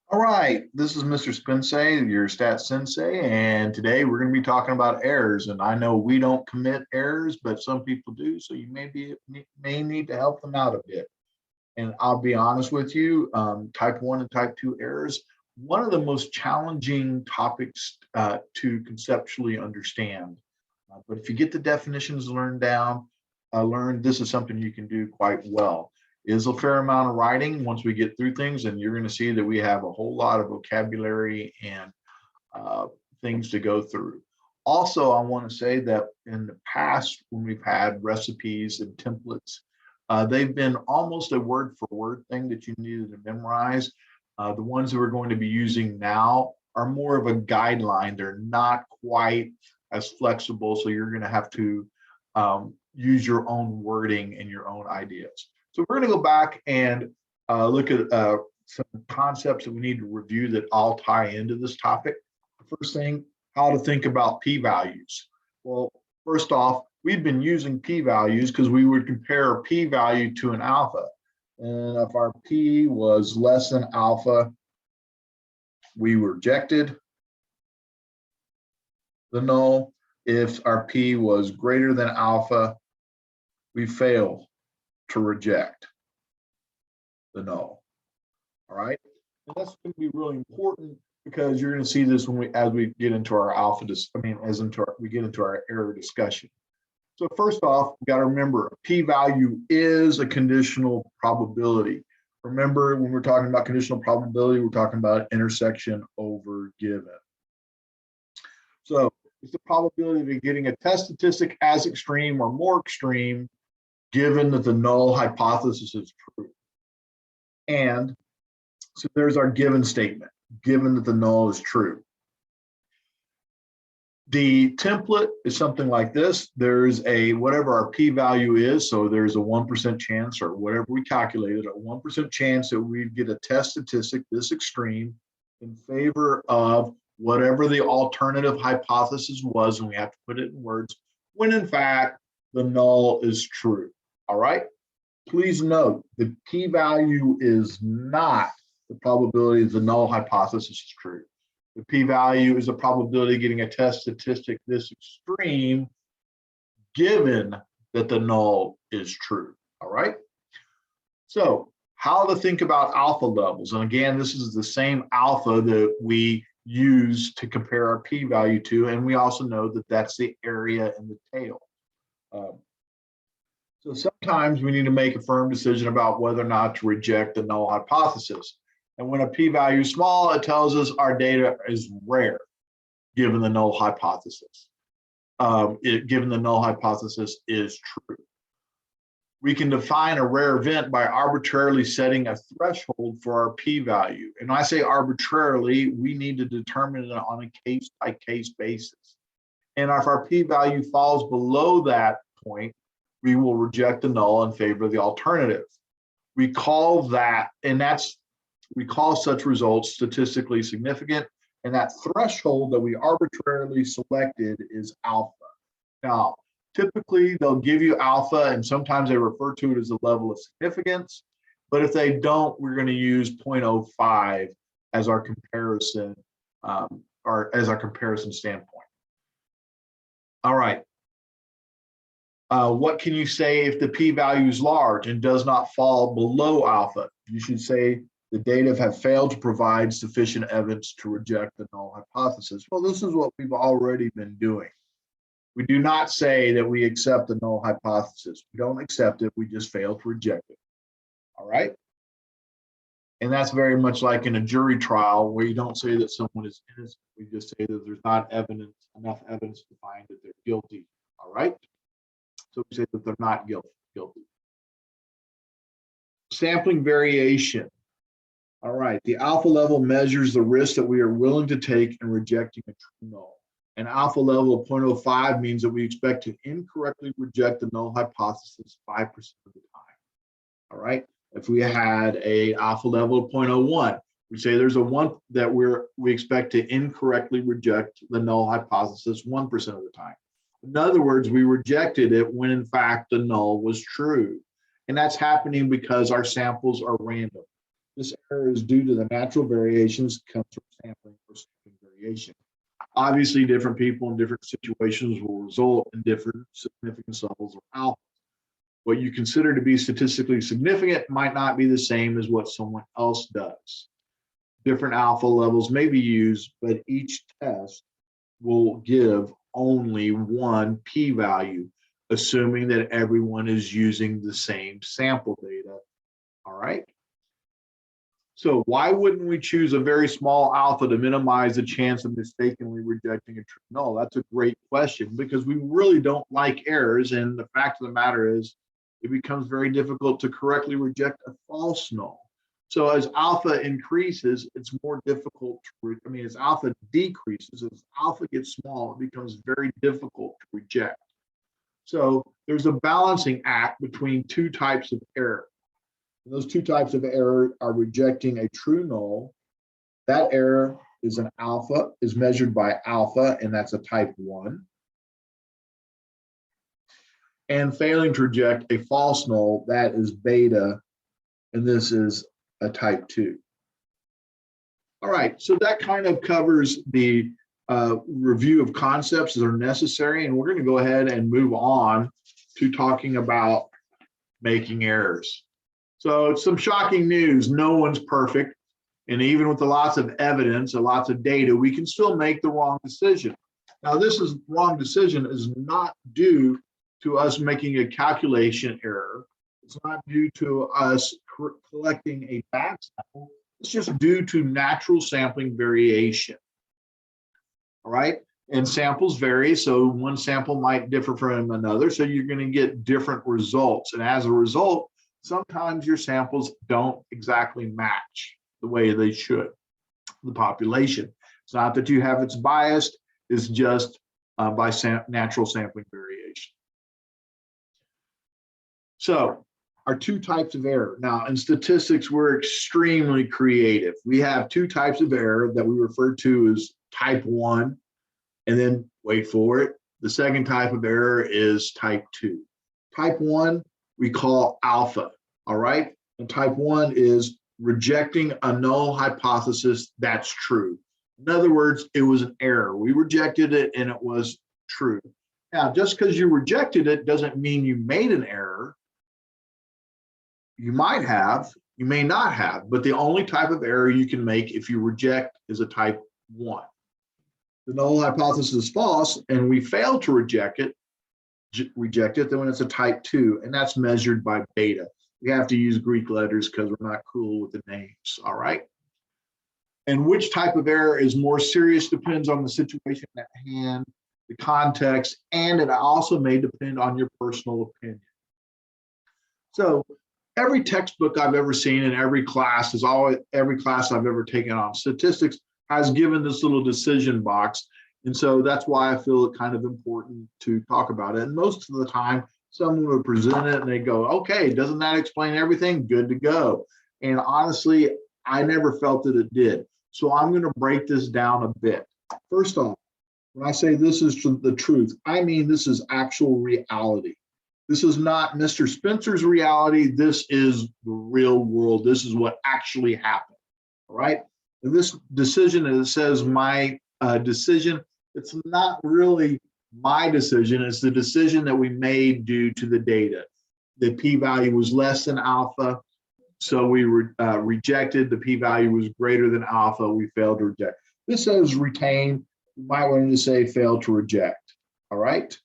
All right, this is Mr. Spensey, your stat sensei, and today we're going to be talking about errors. And I know we don't commit errors, but some people do, so you may need to help them out a bit. And I'll be honest with you, type 1 and type 2 errors, one of the most challenging topics to conceptually understand. But if you get the definitions learned, this is something you can do quite well. Is a fair amount of writing once we get through things, and you're going to see that we have a whole lot of vocabulary and things to go through. Also, I want to say that in the past, when we've had recipes and templates, they've been almost a word for word thing that you needed to memorize. The ones that we're going to be using now are more of a guideline. They're not quite as flexible, so you're going to have to use your own wording and your own ideas. So we're going to go back and look at some concepts that we need to review that all tie into this topic. First thing, how to think about p-values. Well, first off, we've been using p-values because we would compare a p-value to an alpha. And if our p was less than alpha, we rejected the null. If our p was greater than alpha, we failed to reject the null. All right, and that's going to be really important because you're going to see this as we get into our we get into our error discussion. So first off, we got to remember p-value is a conditional probability. Remember, when we're talking about conditional probability, we're talking about intersection over given. So it's the probability of getting a test statistic as extreme or more extreme given that the null hypothesis is true. And so there's our given statement, given that the null is true. The template is something like this. There's a, whatever our p-value is, so there's a 1% chance, or whatever we calculated, a 1% chance that we'd get a test statistic this extreme in favor of whatever the alternative hypothesis was, and we have to put it in words, when in fact the null is true. All right, please note the p-value is not the probability the null hypothesis is true. The p-value is the probability of getting a test statistic this extreme given that the null is true. All right, so how to think about alpha levels. And again, this is the same alpha that we use to compare our p-value to, and we also know that that's the area in the tail. So sometimes we need to make a firm decision about whether or not to reject the null hypothesis. And when a p-value is small, it tells us our data is rare, given the null hypothesis. Given the null hypothesis is true. We can define a rare event by arbitrarily setting a threshold for our p-value. And when I say arbitrarily, we need to determine it on a case-by-case basis. And if our p-value falls below that point, we will reject the null in favor of the alternative. We call that, we call such results statistically significant, and that threshold that we arbitrarily selected is alpha. Now, typically they'll give you alpha, and sometimes they refer to it as a level of significance, but if they don't, we're going to use 0.05 as our comparison, or as our comparison standpoint. All right. What can you say if the p-value is large and does not fall below alpha? You should say the data have failed to provide sufficient evidence to reject the null hypothesis. Well, this is what we've already been doing. We do not say that we accept the null hypothesis. We don't accept it, we just fail to reject it. All right? And that's very much like in a jury trial where you don't say that someone is innocent. We just say that there's not enough evidence to find that they're guilty. All right? So we say that they're not guilty. Sampling variation. All right, the alpha level measures the risk that we are willing to take in rejecting a true null. An alpha level of 0.05 means that we expect to incorrectly reject the null hypothesis 5% of the time. All right, if we had a alpha level of 0.01, we say there's a 1 that we expect to incorrectly reject the null hypothesis 1% of the time. In other words, we rejected it when in fact the null was true. And that's happening because our samples are random. This error is due to the natural variations that comes from sampling or sampling variation. Obviously, different people in different situations will result in different significance levels of alpha. What you consider to be statistically significant might not be the same as what someone else does. Different alpha levels may be used, but each test will give only one p-value, assuming that everyone is using the same sample data. All right. So why wouldn't we choose a very small alpha to minimize the chance of mistakenly rejecting a true null? That's a great question, because we really don't like errors. And the fact of the matter is, it becomes very difficult to correctly reject a false null. So as alpha increases, it's more difficult to, as alpha decreases, as alpha gets small, it becomes very difficult to reject. So there's a balancing act between two types of error. And those two types of error are rejecting a true null. That error is an alpha, is measured by alpha, and that's a type 1. And failing to reject a false null, that is beta, and this is a type 2. All right, so that kind of covers the review of concepts that are necessary, and we're going to go ahead and move on to talking about making errors. So it's some shocking news. No one's perfect, and even with lots of evidence and lots of data, we can still make the wrong decision. Now, this wrong decision is not due to us making a calculation error. It's not due to us collecting a bad sample. It's just due to natural sampling variation. All right, and samples vary, so one sample might differ from another, so you're going to get different results. And as a result, sometimes your samples don't exactly match the way they should, the population. It's not that you have it's biased, it's just by natural sampling variation. So our two types of error. Now in statistics, we're extremely creative. We have two types of error that we refer to as type 1, and then wait for it, the second type of error is type 2. Type 1 we call alpha. All right, and type 1 is rejecting a null hypothesis that's true. In other words, it was an error. We rejected it and it was true. Now, just because you rejected it doesn't mean you made an error. You might have, you may not have, but the only type of error you can make if you reject is a type 1. The null hypothesis is false and we fail to reject it, then when it's a type 2, and that's measured by beta. We have to use Greek letters because we're not cool with the names, all right? And which type of error is more serious depends on the situation at hand, the context, and it also may depend on your personal opinion. So every textbook I've ever seen in every class every class I've ever taken on statistics has given this little decision box. And so that's why I feel it kind of important to talk about it. And most of the time, someone would present it and they go, okay, doesn't that explain everything? Good to go. And honestly, I never felt that it did. So I'm going to break this down a bit. First off, when I say this is the truth, I mean this is actual reality. This is not Mr. Spencer's reality. This is the real world. This is what actually happened. All right. And this decision, as it says, my decision, it's not really my decision. It's the decision that we made due to the data. The p-value was less than alpha, so we rejected. The p-value was greater than alpha. We failed to reject. This says retain. You might want to say fail to reject. All right.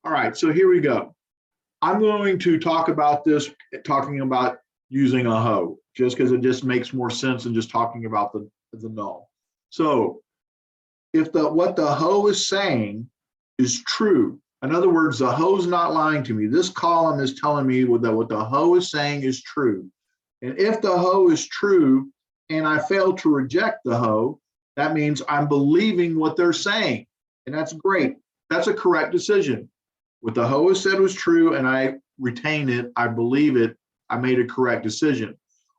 All right, so here we go. I'm going to talk about this, talking about using a hoe, just because it just makes more sense than just talking about the null. So if what the hoe is saying is true, in other words, the hoe is not lying to me. This column is telling me that what the hoe is saying is true. And if the hoe is true and I fail to reject the hoe, that means I'm believing what they're saying. And that's great. That's a correct decision. What the hoe has said was true and I retain it, I believe it, I made a correct decision.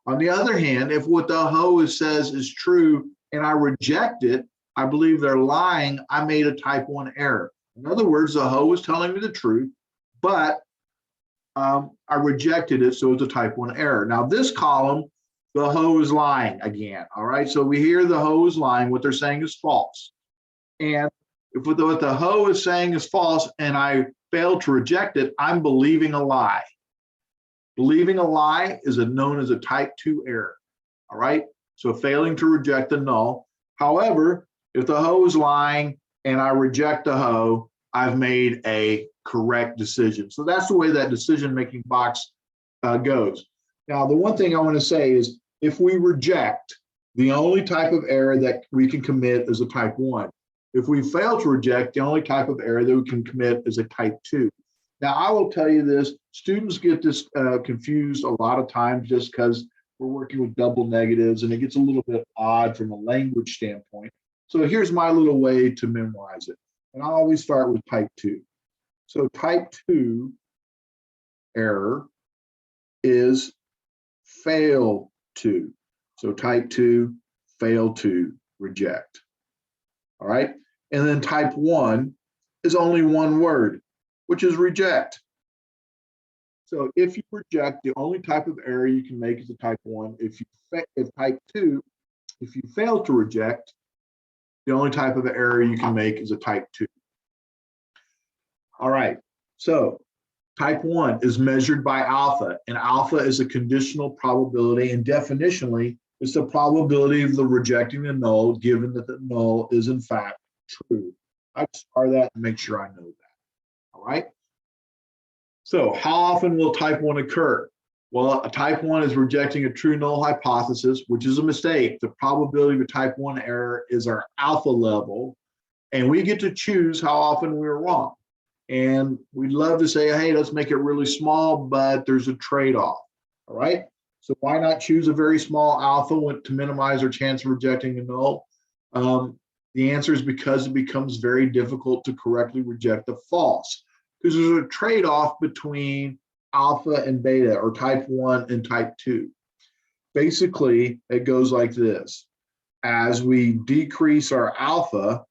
On the other hand, if what the hoe says is true and I reject it, I believe they're lying, I made a type 1 error. In other words, the hoe was telling me the truth, but I rejected it, so it's a type 1 error. Now this column, the hoe is lying again, all right? So we hear the hoe is lying, what they're saying is false. And if what the hoe is saying is false and I fail to reject it, I'm believing a lie. Believing a lie is known as a type 2 error, all right? So failing to reject the null. However, if the hoe is lying and I reject the hoe, I've made a correct decision. So that's the way that decision-making box goes. Now, the one thing I want to say is if we reject, the only type of error that we can commit is a type 1. If we fail to reject, the only type of error that we can commit is a type 2. Now, I will tell you this, students get this confused a lot of times just because we're working with double negatives and it gets a little bit odd from a language standpoint. So here's my little way to memorize it. And I always start with type 2. So type 2 error is fail to. So type 2, fail to reject. All right. And then type 1 is only one word, which is reject. So if you reject, the only type of error you can make is a type 1. If type 2, if you fail to reject, the only type of error you can make is a type 2. All right. So type 1 is measured by alpha, and alpha is a conditional probability, and definitionally, it's the probability of the rejecting the null given that the null is in fact true. I star that and make sure I know that. All right. So how often will type 1 occur? Well, a type 1 is rejecting a true null hypothesis, which is a mistake. The probability of a type 1 error is our alpha level, and we get to choose how often we're wrong. And we'd love to say, hey, let's make it really small, but there's a trade-off. All right. So why not choose a very small alpha to minimize our chance of rejecting a null? The answer is because it becomes very difficult to correctly reject the false, because there's a trade-off between alpha and beta, or type 1 and type 2. Basically, it goes like this. As we decrease our alpha,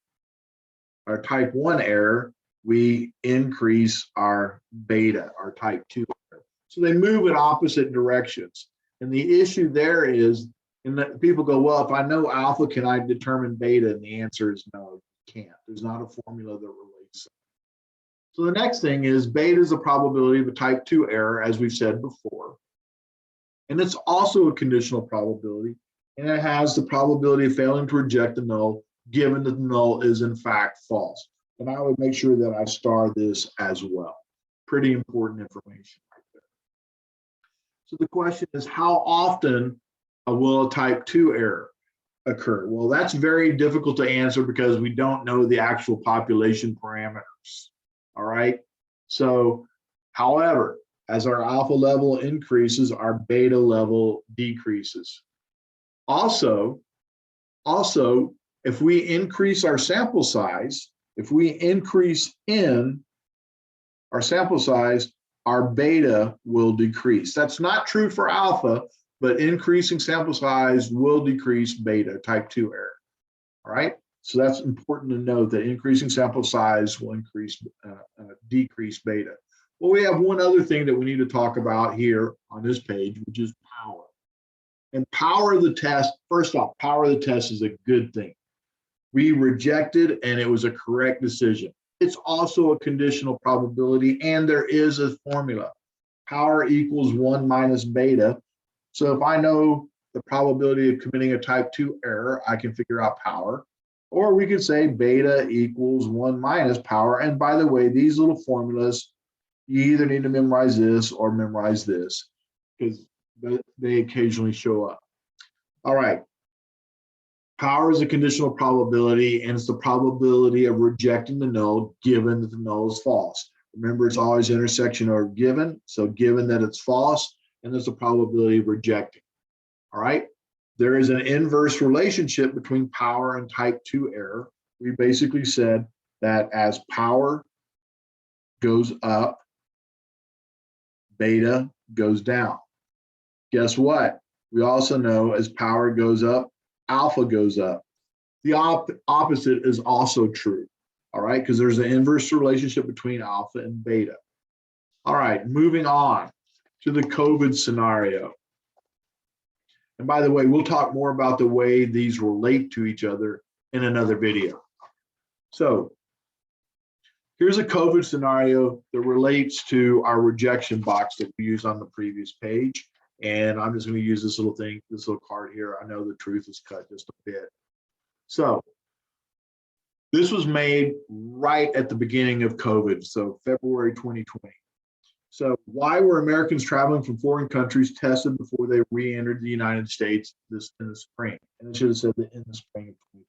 our type 1 error, we increase our beta, our type 2 error. So they move in opposite directions. And the issue there is, and that people go, well, if I know alpha, can I determine beta? And the answer is no, you can't. There's not a formula that relates them. So the next thing is beta is the probability of a type 2 error, as we've said before. And it's also a conditional probability, and it has the probability of failing to reject the null given that the null is in fact false. And I would make sure that I star this as well. Pretty important information right there. So the question is, how often will a type 2 error occur? Well, that's very difficult to answer because we don't know the actual population parameters. All right. So, however, as our alpha level increases, our beta level decreases. Also, if we increase our sample size, if we increase in our sample size, our beta will decrease. That's not true for alpha, but increasing sample size will decrease beta, type 2 error. All right. So that's important to note, that increasing sample size will decrease beta. Well, we have one other thing that we need to talk about here on this page, which is power. And power of the test, first off, power of the test is a good thing. We rejected and it was a correct decision. It's also a conditional probability, and there is a formula. Power equals 1 minus beta. So if I know the probability of committing a type 2 error, I can figure out power. Or we could say beta equals 1 minus power. And by the way, these little formulas, you either need to memorize this or memorize this, because they occasionally show up. All right. Power is a conditional probability, and it's the probability of rejecting the null given that the null is false. Remember, it's always intersection or given. So given that it's false, and there's a probability of rejecting. All right. There is an inverse relationship between power and type 2 error. We basically said that as power goes up, beta goes down. Guess what? We also know as power goes up, alpha goes up. The opposite is also true, all right? Because there's an inverse relationship between alpha and beta. All right, moving on to the COVID scenario. And by the way, we'll talk more about the way these relate to each other in another video. So here's a COVID scenario that relates to our rejection box that we used on the previous page. And I'm just going to use this little thing, this little card here. I know the truth is cut just a bit. So this was made right at the beginning of COVID, so February 2020. So why were Americans traveling from foreign countries tested before they re-entered the United States in the spring? And it should have said that in the spring of 2020.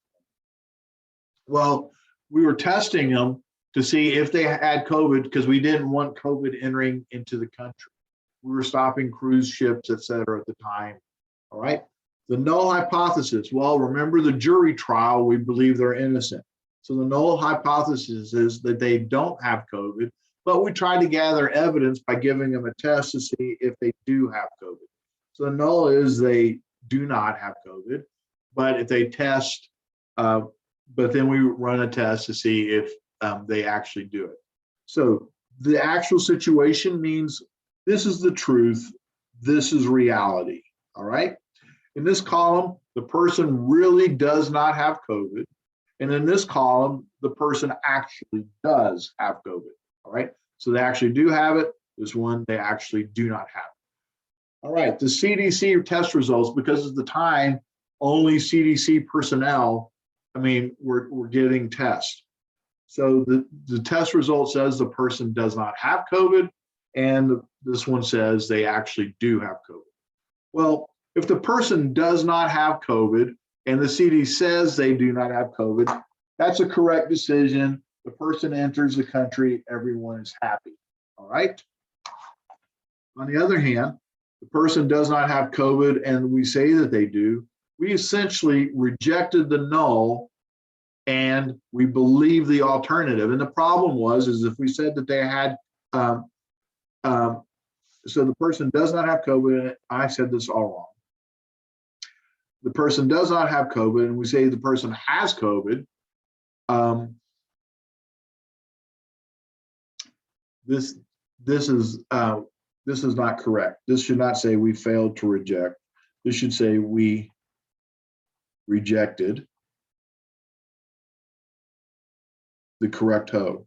Well, we were testing them to see if they had COVID because we didn't want COVID entering into the country. We were stopping cruise ships, et cetera, at the time. All right. The null hypothesis. Well, remember the jury trial, we believe they're innocent. So the null hypothesis is that they don't have COVID, but we tried to gather evidence by giving them a test to see if they do have COVID. So the null is they do not have COVID, but if they test, but then we run a test to see if they actually do it. So the actual situation means this is the truth, this is reality, all right? In this column, the person really does not have COVID. And in this column, the person actually does have COVID, all right? So they actually do have it. This one, they actually do not have it. All right, the CDC test results, because of the time, only CDC personnel, we're getting tests. So the test result says the person does not have COVID, and this one says they actually do have COVID. Well, if the person does not have COVID and the CDC says they do not have COVID, that's a correct decision. The person enters the country, everyone is happy, all right? On the other hand, the person does not have COVID and we say that they do, we essentially rejected the null and we believe the alternative. And the problem is if we said that they had, so the person does not have COVID, I said this all wrong. The person does not have COVID and we say the person has COVID, this is not correct. This should not say we failed to reject. This should say we rejected the correct hoe.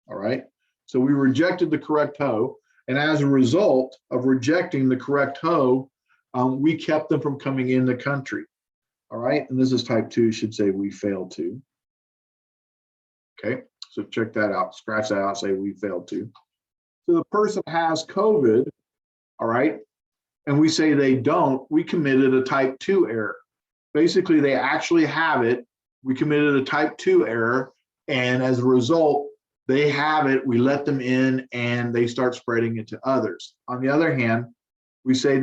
All right. So we rejected the correct hoe, and as a result of rejecting the correct hoe, we kept them from coming in the country. All right. And this is type 2. Should say we failed to. Okay. So check that out. Scratch that out. Say we failed to. So the person has COVID. All right. And we say they don't. We committed a type 2 error. Basically, they actually have it. We committed a type 2 error. And as a result, they have it. We let them in and they start spreading it to others. On the other hand, we say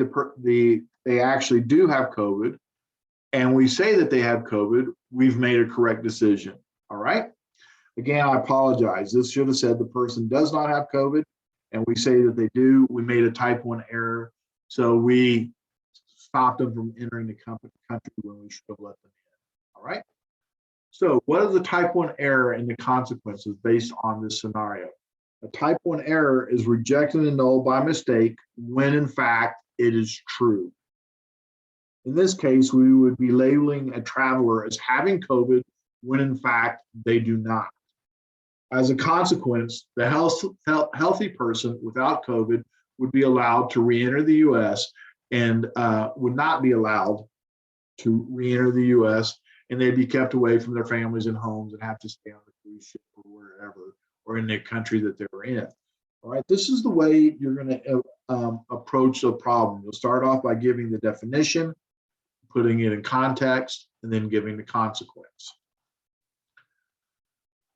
they actually do have COVID. And we say that they have COVID. We've made a correct decision. All right. Again, I apologize. This should have said the person does not have COVID. And we say that they do. We made a type 1 error. So we stopped them from entering the country when we should have let them in. All right. So what is the type 1 error and the consequences based on this scenario? A type 1 error is rejecting the null by mistake when in fact it is true. In this case, we would be labeling a traveler as having COVID when in fact they do not. As a consequence, the healthy person without COVID would be allowed to re-enter the US and would not be allowed to re-enter the US, and they'd be kept away from their families and homes and have to stay on the cruise ship or wherever, or in the country that they were in. All right, this is the way you're going to approach the problem. You'll start off by giving the definition, putting it in context, and then giving the consequence.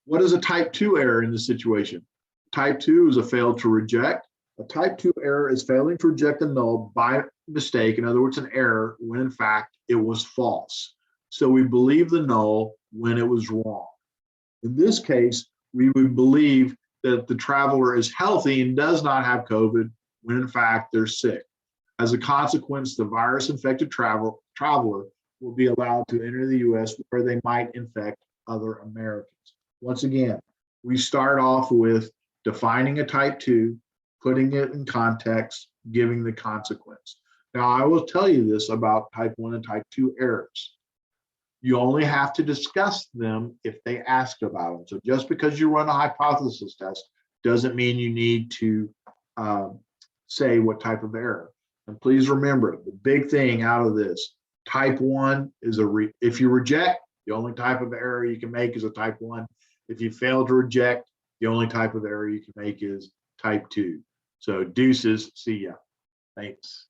What is a type 2 error in this situation? Type 2 is a fail to reject. A type 2 error is failing to reject a null by mistake. In other words, an error when in fact it was false. So we believe the null when it was wrong. In this case, we would believe that the traveler is healthy and does not have COVID when in fact they're sick. As a consequence, the virus-infected traveler will be allowed to enter the US where they might infect other Americans. Once again, we start off with defining a type 2, putting it in context, giving the consequence. Now, I will tell you this about type 1 and type 2 errors. You only have to discuss them if they ask about them. So just because you run a hypothesis test doesn't mean you need to say what type of error. And please remember, the big thing out of this, type 1 is if you reject, the only type of error you can make is a type 1. If you fail to reject, the only type of error you can make is type 2. So deuces, see ya. Thanks.